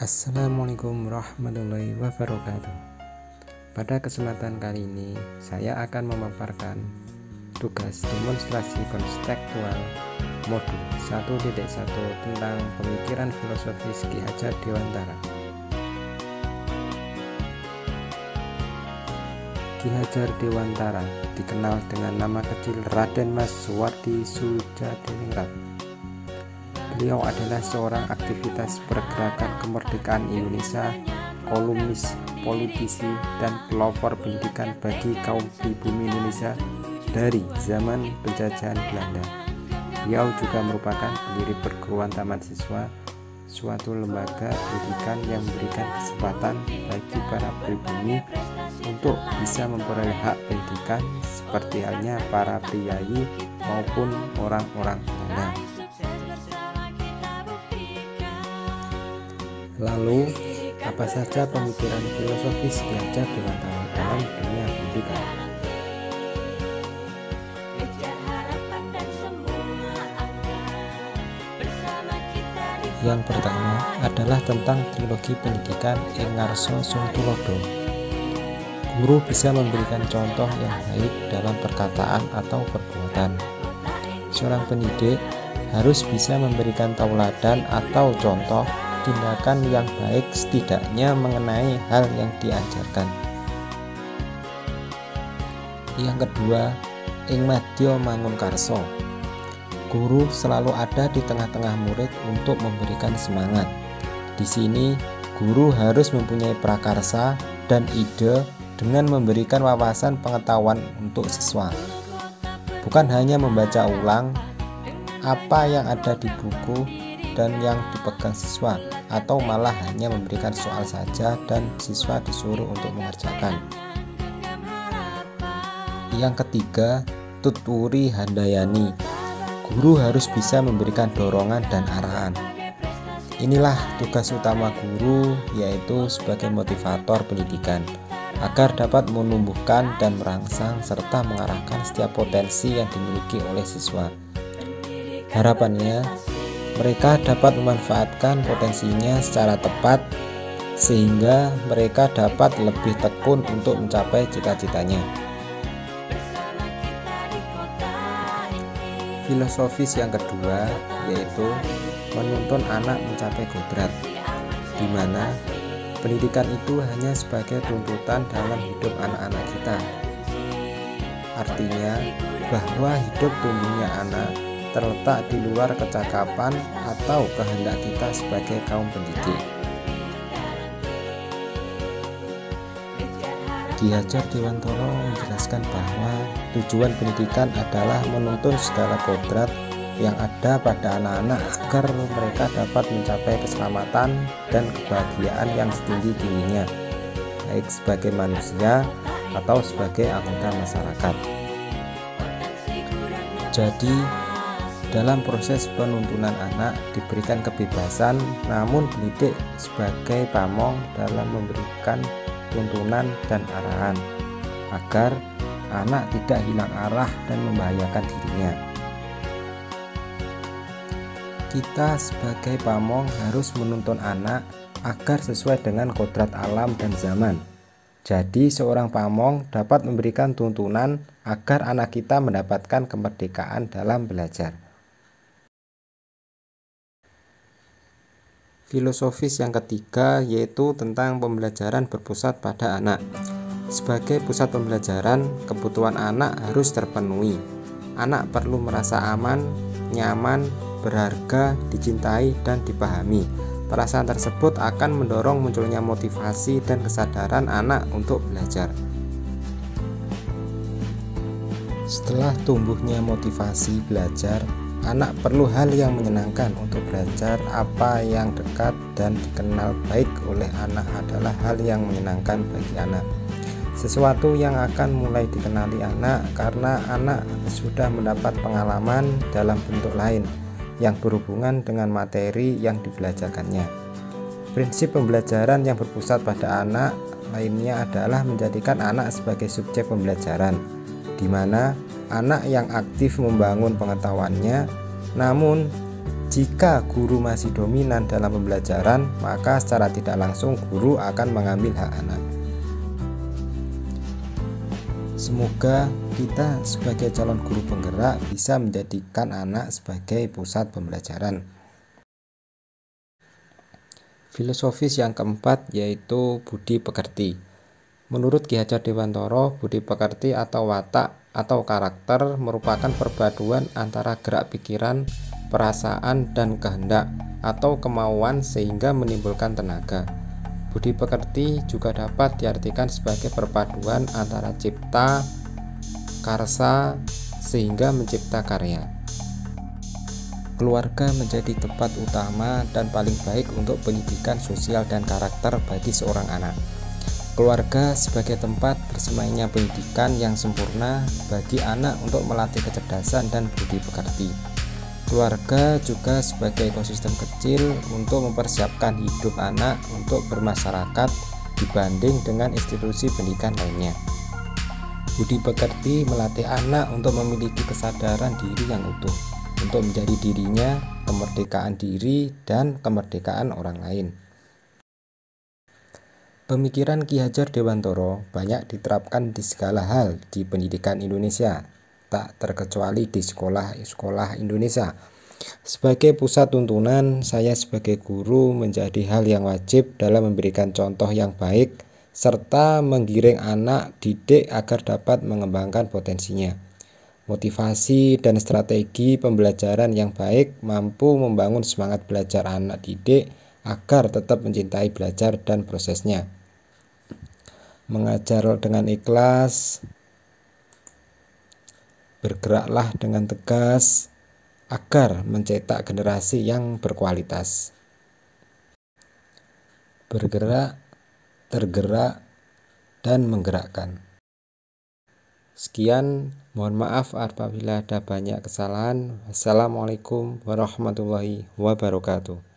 Assalamualaikum warahmatullahi wabarakatuh. Pada kesempatan kali ini saya akan memaparkan tugas demonstrasi konstekstual modul 1.1 tentang pemikiran filosofis Ki Hajar Dewantara. Ki Hajar Dewantara dikenal dengan nama kecil Raden Mas Suwardi Soejadiningrat. Beliau adalah seorang aktivitas pergerakan kemerdekaan Indonesia, kolumnis, politisi, dan pelopor pendidikan bagi kaum pribumi Indonesia dari zaman penjajahan Belanda. Beliau juga merupakan pendiri perguruan taman siswa, suatu lembaga pendidikan yang memberikan kesempatan bagi para pribumi untuk bisa memperoleh hak pendidikan seperti halnya para priyayi maupun orang-orang Belanda. Lalu, apa saja pemikiran filosofis Ki Hajar Dewantara dalam dunia pendidikan? Yang pertama adalah tentang trilogi pendidikan ing ngarsa Sung Tulodo. Guru bisa memberikan contoh yang baik dalam perkataan atau perbuatan. Seorang pendidik harus bisa memberikan tauladan atau contoh tindakan yang baik setidaknya mengenai hal yang diajarkan. Yang kedua, ing madya mangunkarsa. Guru selalu ada di tengah-tengah murid untuk memberikan semangat. Di sini, guru harus mempunyai prakarsa dan ide dengan memberikan wawasan pengetahuan untuk siswa. Bukan hanya membaca ulang apa yang ada di buku dan yang dipegang siswa, atau malah hanya memberikan soal saja dan siswa disuruh untuk mengerjakan. Yang ketiga, tuturi handayani. Guru harus bisa memberikan dorongan dan arahan. Inilah tugas utama guru, yaitu sebagai motivator pendidikan, agar dapat menumbuhkan dan merangsang serta mengarahkan setiap potensi yang dimiliki oleh siswa. Harapannya, mereka dapat memanfaatkan potensinya secara tepat sehingga mereka dapat lebih tekun untuk mencapai cita-citanya. Filosofis yang kedua yaitu menuntun anak mencapai kodrat, di mana pendidikan itu hanya sebagai tuntutan dalam hidup anak-anak kita. Artinya bahwa hidup tumbuhnya anak terletak di luar kecakapan atau kehendak kita sebagai kaum pendidik. Ki Hajar Dewantara menjelaskan bahwa tujuan pendidikan adalah menuntun segala kodrat yang ada pada anak-anak agar mereka dapat mencapai keselamatan dan kebahagiaan yang setinggi-tingginya, baik sebagai manusia atau sebagai anggota masyarakat. Jadi, dalam proses penuntunan anak diberikan kebebasan, namun pendidik sebagai pamong dalam memberikan tuntunan dan arahan agar anak tidak hilang arah dan membahayakan dirinya. Kita sebagai pamong harus menuntun anak agar sesuai dengan kodrat alam dan zaman. Jadi seorang pamong dapat memberikan tuntunan agar anak kita mendapatkan kemerdekaan dalam belajar. Filosofis yang ketiga yaitu tentang pembelajaran berpusat pada anak. Sebagai pusat pembelajaran, kebutuhan anak harus terpenuhi. Anak perlu merasa aman, nyaman, berharga, dicintai, dan dipahami. Perasaan tersebut akan mendorong munculnya motivasi dan kesadaran anak untuk belajar. Setelah tumbuhnya motivasi belajar, anak perlu hal yang menyenangkan untuk belajar. Apa yang dekat dan dikenal baik oleh anak adalah hal yang menyenangkan bagi anak. Sesuatu yang akan mulai dikenali anak karena anak sudah mendapat pengalaman dalam bentuk lain yang berhubungan dengan materi yang dibelajarkannya. Prinsip pembelajaran yang berpusat pada anak lainnya adalah menjadikan anak sebagai subjek pembelajaran, di mana anak yang aktif membangun pengetahuannya, namun Jika guru masih dominan dalam pembelajaran, maka secara tidak langsung guru akan mengambil hak anak. Semoga kita sebagai calon guru penggerak bisa menjadikan anak sebagai pusat pembelajaran. Filosofis yang keempat yaitu budi pekerti. Menurut Ki Hajar Dewantara, budi pekerti atau watak atau karakter merupakan perpaduan antara gerak pikiran, perasaan, dan kehendak atau kemauan sehingga menimbulkan tenaga. Budi pekerti juga dapat diartikan sebagai perpaduan antara cipta, karsa, sehingga mencipta karya. Keluarga menjadi tempat utama dan paling baik untuk pendidikan sosial dan karakter bagi seorang anak. Keluarga sebagai tempat bersemainya pendidikan yang sempurna bagi anak untuk melatih kecerdasan dan budi pekerti. Keluarga juga sebagai ekosistem kecil untuk mempersiapkan hidup anak untuk bermasyarakat dibanding dengan institusi pendidikan lainnya. Budi pekerti melatih anak untuk memiliki kesadaran diri yang utuh, untuk menjadi dirinya, kemerdekaan diri, dan kemerdekaan orang lain. Pemikiran Ki Hajar Dewantara banyak diterapkan di segala hal di pendidikan Indonesia, tak terkecuali di sekolah-sekolah Indonesia. Sebagai pusat tuntunan, saya sebagai guru menjadi hal yang wajib dalam memberikan contoh yang baik, serta menggiring anak didik agar dapat mengembangkan potensinya. Motivasi dan strategi pembelajaran yang baik mampu membangun semangat belajar anak didik agar tetap mencintai belajar dan prosesnya. Mengajar dengan ikhlas, bergeraklah dengan tegas agar mencetak generasi yang berkualitas. Bergerak, tergerak, dan menggerakkan. Sekian, mohon maaf apabila ada banyak kesalahan. Wassalamualaikum warahmatullahi wabarakatuh.